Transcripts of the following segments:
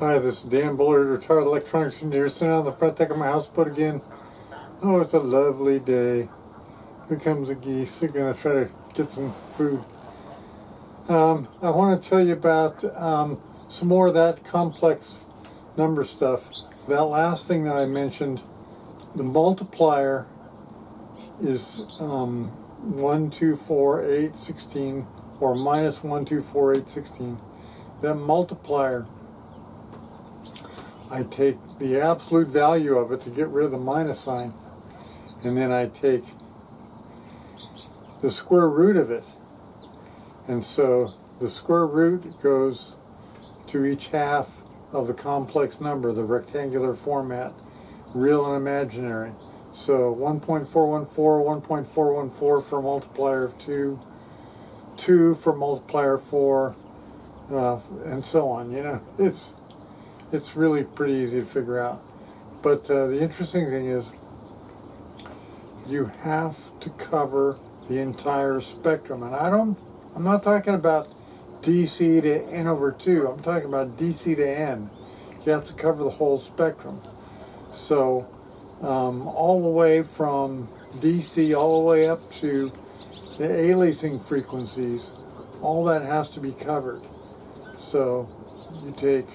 Hi, this is Dan Bullard, retired electronics engineer, sitting on the front deck of my houseboat again. Oh, it's a lovely day. Here comes the geese. They're going to try to get some food. I want to tell you about some more of that complex number stuff. That last thing that I mentioned, the multiplier is 1, 2, 4, 8, 16, or minus 1, 2, 4, 8, 16. That multiplier, I take the absolute value of it to get rid of the minus sign, and then I take the square root of it. And so the square root goes to each half of the complex number, the rectangular format, real and imaginary. So 1.414, 1.414 for a multiplier of 2, 2 for multiplier of 4, and so on. You know, it's really pretty easy to figure out. But the interesting thing is you have to cover the entire spectrum. And I'm not talking about DC to n over 2. I'm talking about DC to n. You have to cover the whole spectrum. So all the way from DC all the way up to the aliasing frequencies, all that has to be covered. So you take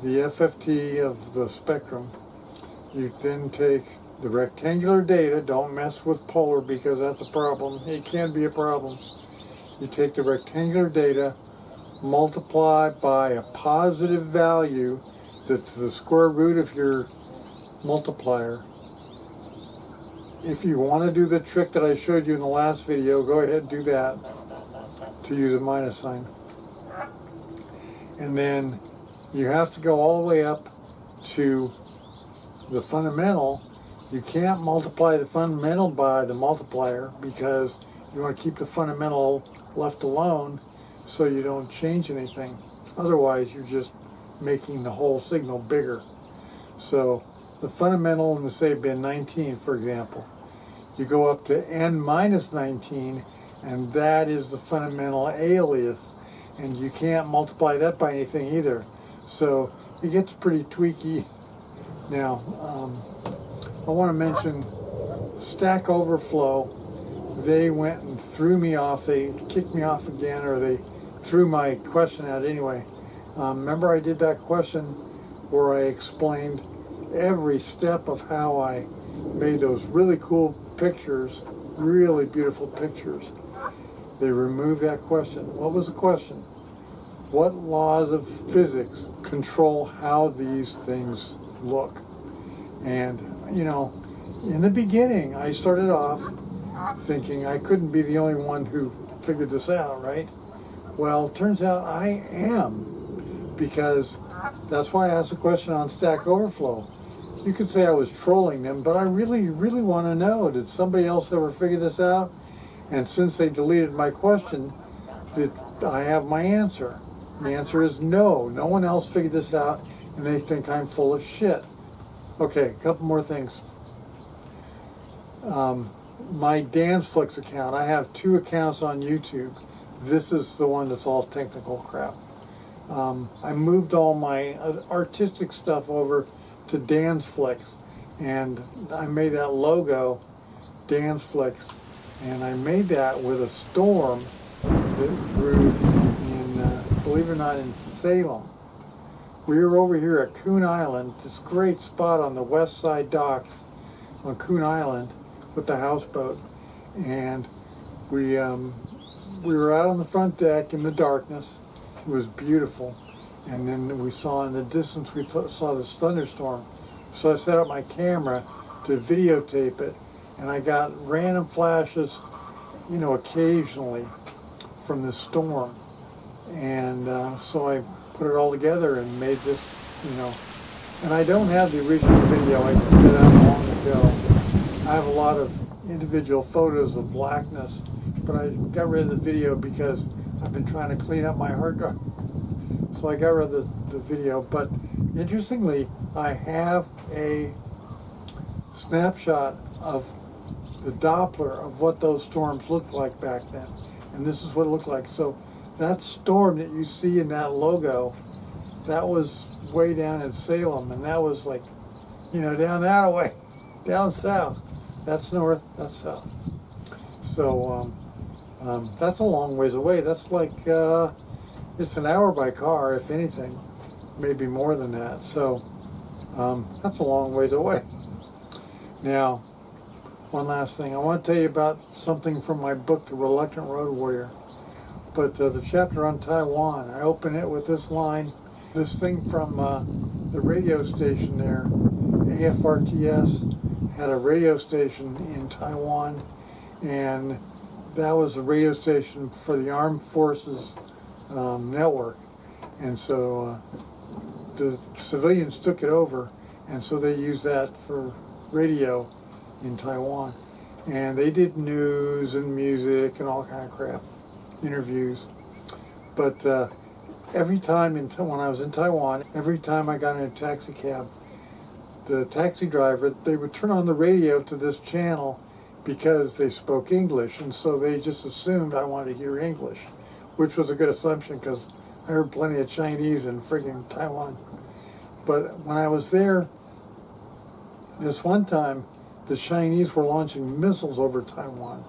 the FFT of the spectrum, you then take the rectangular data, don't mess with polar because that's a problem, it can be a problem. You take the rectangular data, multiply by a positive value that's the square root of your multiplier. If you want to do the trick that I showed you in the last video, go ahead and do that to use a minus sign. And then you have to go all the way up to the fundamental. You can't multiply the fundamental by the multiplier because you want to keep the fundamental left alone so you don't change anything. Otherwise, you're just making the whole signal bigger. So the fundamental in the say bin 19, for example, you go up to n minus 19, and that is the fundamental alias, and you can't multiply that by anything either. So it gets pretty tweaky. Now, I want to mention Stack Overflow. They went and threw me off. They kicked me off again, or they threw my question out anyway. Remember I did that question where I explained every step of how I made those really cool pictures, really beautiful pictures. They removed that question. What was the question? What laws of physics control how these things look? And, you know, in the beginning, I started off thinking I couldn't be the only one who figured this out, right? Well, it turns out I am, because that's why I asked the question on Stack Overflow. You could say I was trolling them, but I really, really want to know, did somebody else ever figure this out? And since they deleted my question, I have my answer. The answer is no. No one else figured this out, and they think I'm full of shit. Okay, a couple more things. My DanceFlex account, I have 2 accounts on YouTube. This is the one that's all technical crap. I moved all my artistic stuff over to DanceFlex, and I made that logo, DanceFlex, and I made that with a storm that brewed in, believe it or not, in Salem. We were over here at Coon Island, this great spot on the west side docks on Coon Island with the houseboat, and we were out on the front deck in the darkness. It was beautiful, and then we saw in the distance, we saw this thunderstorm. So I set up my camera to videotape it, and I got random flashes, you know, occasionally from the storm. And so I put it all together and made this, you know. And I don't have the original video. I threw that out long ago. I have a lot of individual photos of Blackness, but I got rid of the video because I've been trying to clean up my hard drive. So I got rid of the video. But interestingly, I have a snapshot of the Doppler of what those storms looked like back then. And this is what it looked like. So that storm that you see in that logo that was way down in Salem, and that was like, down that way, down south. That's north, that's south. So that's a long ways away. That's like, it's an hour by car, if anything, maybe more than that. So that's a long ways away. Now, one last thing. I want to tell you about something from my book, The Reluctant Road Warrior. But the chapter on Taiwan, I open it with this line, this thing from the radio station there. AFRTS had a radio station in Taiwan, and that was a radio station for the Armed Forces network. And so the civilians took it over, and so they used that for radio in Taiwan. And they did news and music and all kind of crap, interviews. But every time when I was in Taiwan, every time I got in a taxi cab, the taxi driver, they would turn on the radio to this channel because they spoke English, and so they just assumed I wanted to hear English, which was a good assumption because I heard plenty of Chinese in friggin' Taiwan. But when I was there, this one time, the Chinese were launching missiles over Taiwan.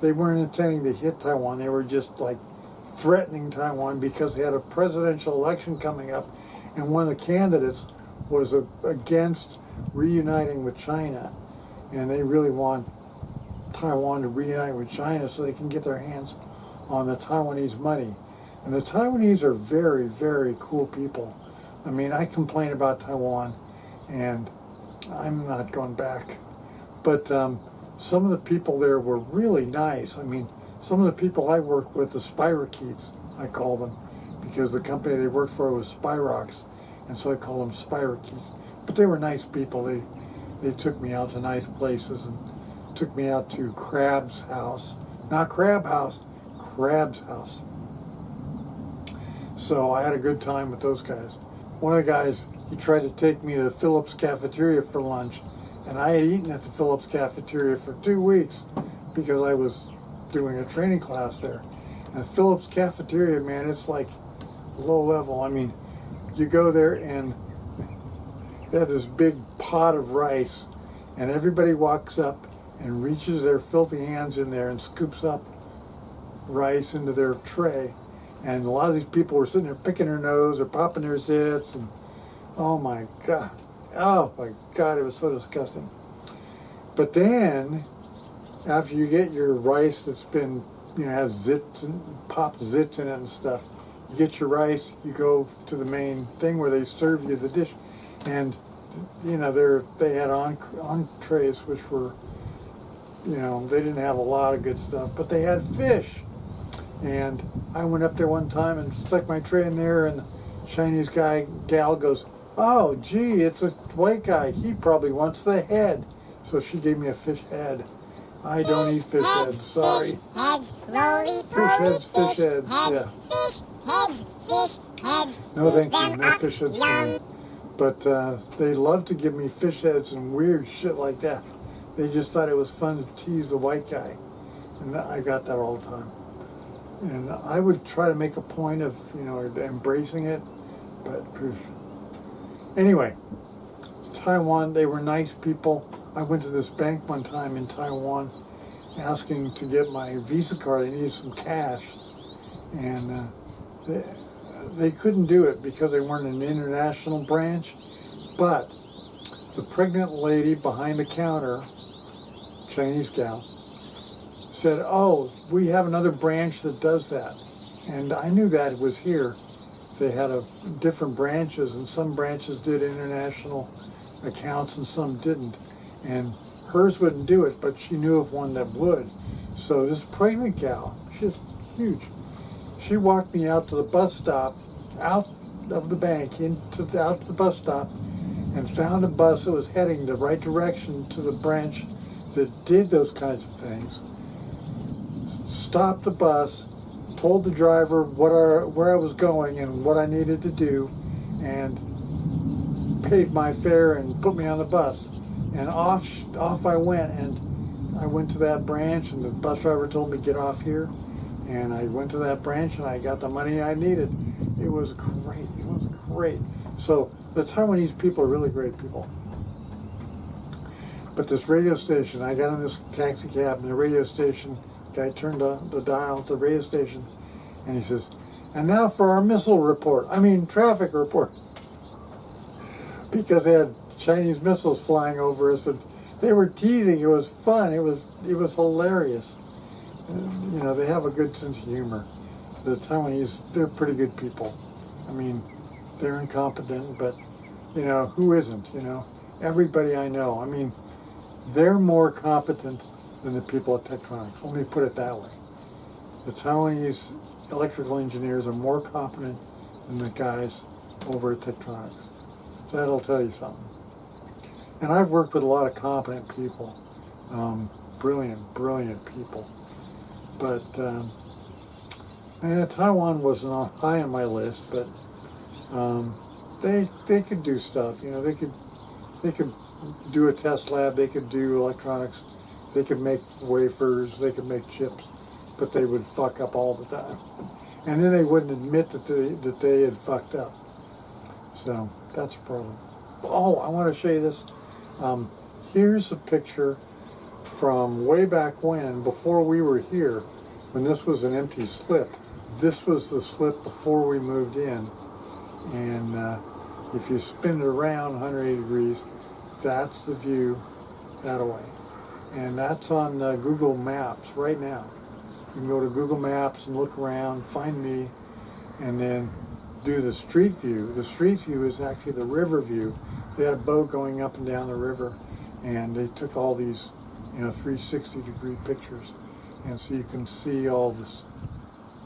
They weren't intending to hit Taiwan. They were just like threatening Taiwan because they had a presidential election coming up, and one of the candidates was against reuniting with China, and they really want Taiwan to reunite with China so they can get their hands on the Taiwanese money. And the Taiwanese are very, very cool people. I mean, I complain about Taiwan, and I'm not going back. But some of the people there were really nice. I mean, some of the people I work with, the Spirokeets, I call them, because the company they worked for was Spirox, and so I call them Spirokeets. But they were nice people. They took me out to nice places and took me out to Crab's house. Not Crab House, Crab's house. So I had a good time with those guys. One of the guys, he tried to take me to the Phillips cafeteria for lunch, and I had eaten at the Phillips cafeteria for 2 weeks because I was doing a training class there. And the Phillips cafeteria, man, it's like low level. I mean, you go there and they have this big pot of rice, and everybody walks up and reaches their filthy hands in there and scoops up rice into their tray. And a lot of these people were sitting there picking their nose or popping their zits, and oh my God, it was so disgusting. But then, after you get your rice that's been, has zits and popped zits in it and stuff, you get your rice, you go to the main thing where they serve you the dish, and they had entrees which were, they didn't have a lot of good stuff, but they had fish. And I went up there one time and stuck my tray in there, and the Chinese gal goes, "Oh, gee, it's a white guy. He probably wants the head." So she gave me a fish head. I don't eat fish heads, sorry. Fish heads, fish heads, yeah. Fish heads. No, thank you, no fish heads for me. But they love to give me fish heads and weird shit like that. They just thought it was fun to tease the white guy. And I got that all the time. And I would try to make a point of, embracing it, but anyway, Taiwan, they were nice people. I went to this bank one time in Taiwan asking to get my Visa card. I needed some cash, and they couldn't do it because they weren't an international branch, but the pregnant lady behind the counter, Chinese gal, said, "Oh, we have another branch that does that." And I knew that it was here. They had different branches, and some branches did international accounts and some didn't. And hers wouldn't do it, but she knew of one that would. So this pregnant gal, she's huge. She walked me out to the bus stop, out of the bank, out to the bus stop, and found a bus that was heading the right direction to the branch that did those kinds of things. Stopped the bus, told the driver where I was going and what I needed to do, and paid my fare and put me on the bus. And off I went, and I went to that branch, and the bus driver told me, "Get off here." And I went to that branch, and I got the money I needed. It was great. It was great. So the Taiwanese people are really great people. But this radio station, I got in this taxi cab, and the radio station guy turned on the dial to the radio station, and he says, "And now for our traffic report." Because they had Chinese missiles flying over us, and they were teasing. It was fun. It was hilarious. And, you know, they have a good sense of humor. The Taiwanese, they're pretty good people. I mean, they're incompetent, but, you know, who isn't, you know? Everybody I know, I mean, they're more competent than the people at Tektronix. Let me put it that way. The Taiwanese electrical engineers are more competent than the guys over at Tektronix. So that'll tell you something. And I've worked with a lot of competent people, brilliant people. But Taiwan wasn't high on my list, but they could do stuff. You know, they could do a test lab. They could do electronics. They could make wafers. They could make chips, but they would fuck up all the time. And then they wouldn't admit that they had fucked up. So that's a problem. Oh, I want to show you this. Here's a picture from way back when, before we were here, when this was an empty slip. This was the slip before we moved in. And if you spin it around 180 degrees, that's the view that way. And that's on Google Maps right now. You can go to Google Maps and look around, find me, and then do the street view. The street view is actually the river view. They had a boat going up and down the river, and they took all these, 360-degree pictures. And so you can see all this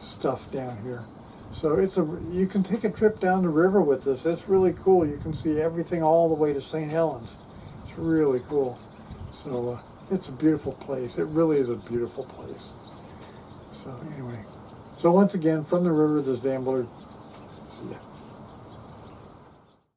stuff down here. So you can take a trip down the river with this. It's really cool. You can see everything all the way to St. Helens. It's really cool. So it's a beautiful place. It really is a beautiful place. So anyway, so once again, from the river, this Dambler. See ya.